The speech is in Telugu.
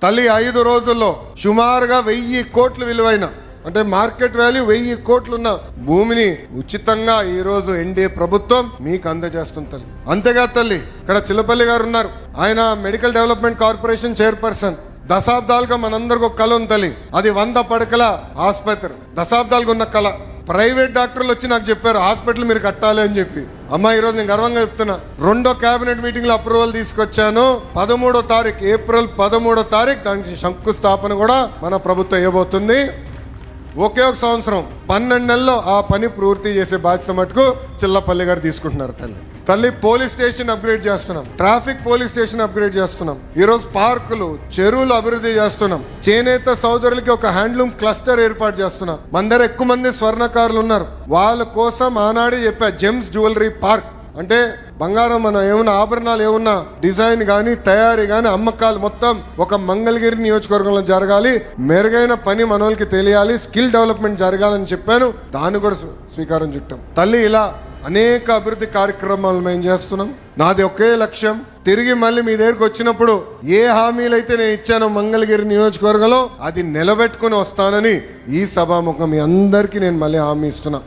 తల్లి 5 రోజుల్లో సుమారుగా 1000 కోట్లు విలువైన, అంటే మార్కెట్ వాల్యూ 1000 కోట్లున్న భూమిని ఉచితంగా ఈ రోజు ఎన్డీఏ ప్రభుత్వం మీకు అందజేస్తుంది తల్లి. అంతేకాదు తల్లి, ఇక్కడ చిల్లపల్లి గారు ఉన్నారు, ఆయన మెడికల్ డెవలప్మెంట్ కార్పొరేషన్ చైర్పర్సన్. దశాబ్దాలుగా మనందరికి ఒక కళ ఉంది తల్లి, అది 100 పడకల ఆసుపత్రి. దశాబ్దాలుగా ఉన్న కళ. ప్రైవేట్ డాక్టర్లు వచ్చి నాకు చెప్పారు హాస్పిటల్ మీరు కట్టాలి అని చెప్పి. అమ్మా ఈరోజు నేను గర్వంగా చెప్తున్నా, 2వ కేబినెట్ మీటింగ్ లో అప్రూవల్ తీసుకొచ్చాను. 13వ తారీఖు ఏప్రిల్ 13వ తారీఖు దానికి శంకుస్థాపన కూడా మన ప్రభుత్వం ఇవ్వబోతుంది. ఒకే ఒక సంవత్సరం 12 నెలల్లో ఆ పని పూర్తి చేసే బాధ్యత మటుకు చిల్లపల్లి గారు తీసుకుంటున్నారు తల్లి. పోలీస్ స్టేషన్ అప్గ్రేడ్ చేస్తున్నాం, ట్రాఫిక్ పోలీస్ స్టేషన్ అప్గ్రేడ్ చేస్తున్నాం, ఈరోజు పార్కులు చెరువులు అభివృద్ధి చేస్తున్నాం, చేనేత సోదరులకి ఒక హ్యాండ్లూమ్ క్లస్టర్ ఏర్పాటు చేస్తున్నాం. మన దగ్గర ఎక్కువ మంది స్వర్ణకారులు ఉన్నారు, వాళ్ళ కోసం ఆనాడే చెప్పా జెమ్స్ జ్యువెలరీ పార్క్. అంటే బంగారం మన ఏమన్నా ఆభరణాలు ఏమన్నా డిజైన్ కానీ తయారీ కానీ అమ్మకాలు మొత్తం ఒక మంగళగిరి నియోజకవర్గంలో జరగాలి, మెరుగైన పని మనోళ్ళకి తెలియాలి, స్కిల్ డెవలప్మెంట్ జరగాలని చెప్పాను. దాన్ని కూడా స్వీకారం చుట్టాం తల్లి. ఇలా అనేక అభివృద్ధి కార్యక్రమాలు మేము చేస్తున్నాం. నాది ఒకే లక్ష్యం, తిరిగి మళ్ళీ మీ దగ్గరికి వచ్చినప్పుడు ఏ హామీలైతే నేను ఇచ్చానో మంగళగిరి నియోజకవర్గంలో అది నిలబెట్టుకుని వస్తానని ఈ సభాముఖం మీ అందరికీ నేను మళ్ళీ హామీ ఇస్తున్నా.